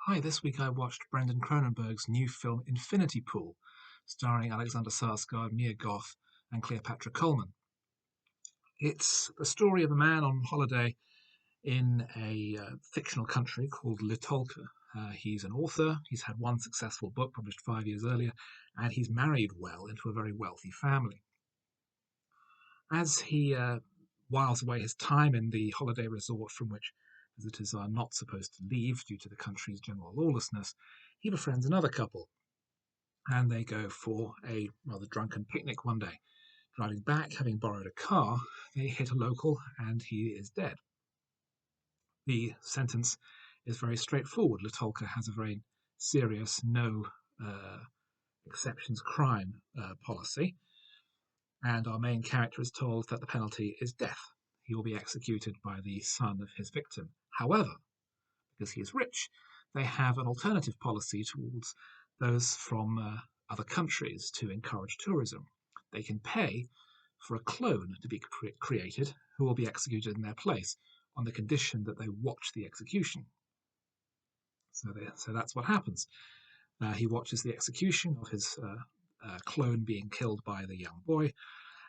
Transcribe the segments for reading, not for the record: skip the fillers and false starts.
Hi, this week I watched Brandon Cronenberg's new film Infinity Pool, starring Alexander Skarsgård, Mia Goth, and Cleopatra Coleman. It's the story of a man on holiday in a fictional country called Litolka. He's an author, he's had one successful book published 5 years earlier, and he's married well into a very wealthy family. As he whiles away his time in the holiday resort from which visitors are not supposed to leave due to the country's general lawlessness, he befriends another couple, and they go for a rather drunken picnic one day. Driving back, having borrowed a car, they hit a local and he is dead. The sentence is very straightforward. Latolka has a very serious no uh, exceptions crime policy, and our main character is told that the penalty is death. He will be executed by the son of his victim. However, because he is rich, they have an alternative policy towards those from other countries to encourage tourism. They can pay for a clone to be created who will be executed in their place on the condition that they watch the execution. So that's what happens. He watches the execution of his clone being killed by the young boy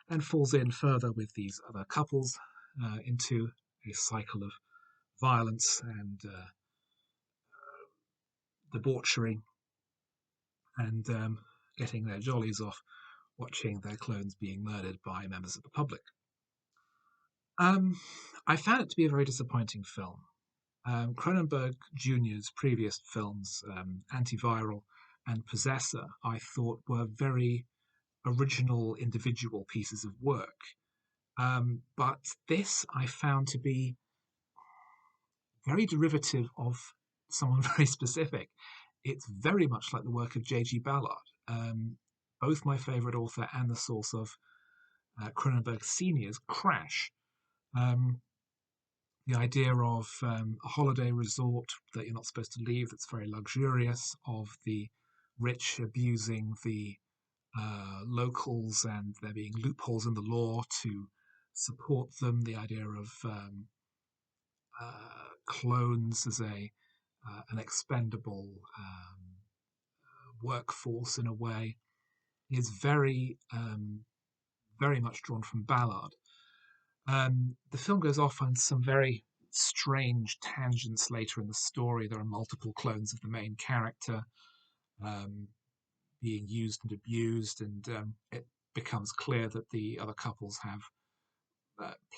and falls in further with these other couples into a cycle of violence and debauchery and getting their jollies off watching their clones being murdered by members of the public. Um, I found it to be a very disappointing film. Cronenberg Jr.'s previous films, Antiviral and Possessor, I thought were very original individual pieces of work. But this I found to be very derivative of someone very specific. It's very much like the work of J.G. Ballard, both my favourite author and the source of Cronenberg Sr.'s Crash. Um, the idea of a holiday resort that you're not supposed to leave, that's very luxurious, of the rich abusing the locals and there being loopholes in the law to support them, the idea of clones as an expendable workforce in a way is very much drawn from Ballard. The film goes off on some very strange tangents later in the story. There are multiple clones of the main character um, being used and abused, and it becomes clear that the other couples have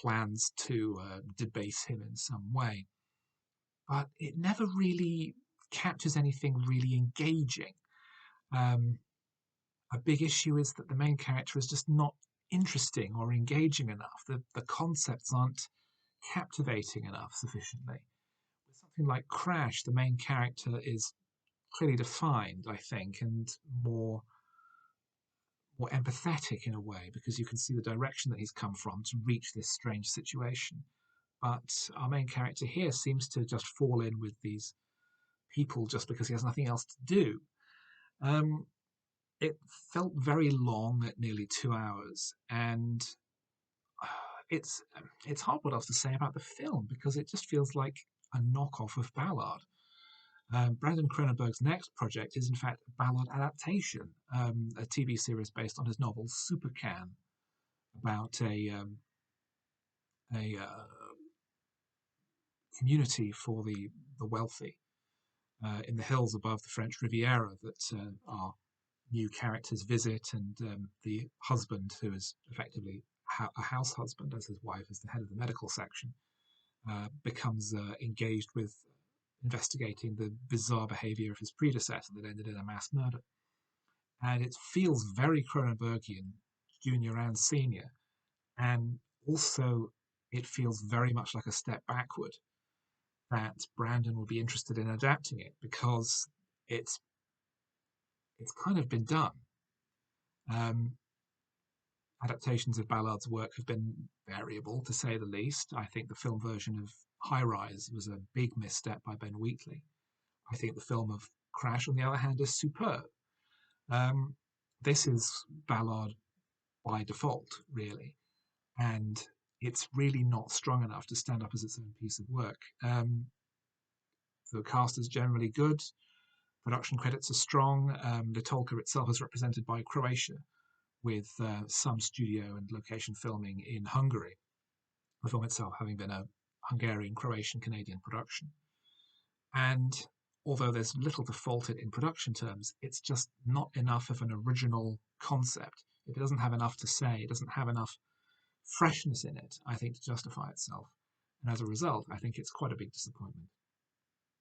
plans to debase him in some way. But it never really captures anything really engaging. Um, a big issue is that the main character is just not interesting or engaging enough. The concepts aren't captivating enough sufficiently. With something like Crash, the main character is clearly defined, I think, and more empathetic in a way because you can see the direction that he's come from to reach this strange situation. But our main character here seems to just fall in with these people just because he has nothing else to do. Um, it felt very long at nearly 2 hours, and it's it's hard what else to say about the film because it just feels like a knockoff of Ballard. Brandon Cronenberg's next project is, in fact, a Ballard adaptation, a TV series based on his novel Supercan, about a community for the wealthy in the hills above the French Riviera that our new characters visit, and the husband, who is effectively a house husband, as his wife is the head of the medical section, becomes engaged with investigating the bizarre behavior of his predecessor that ended in a mass murder. And it feels very Cronenbergian, junior and senior, and also it feels very much like a step backward that Brandon would be interested in adapting it because it's it's kind of been done. Um, Adaptations of Ballard's work have been variable, to say the least. I think the film version of High Rise was a big misstep by Ben Wheatley. I think the film of Crash, on the other hand, is superb. Um, this is Ballard by default, really, and it's really not strong enough to stand up as its own piece of work. The cast is generally good. Production credits are strong. The Tolka itself is represented by Croatia, with some studio and location filming in Hungary. The film itself having been a Hungarian, Croatian, Canadian production. And although there's little to fault it in production terms, it's just not enough of an original concept. It doesn't have enough to say. It doesn't have enough freshness in it, I think, to justify itself. And as a result, I think it's quite a big disappointment.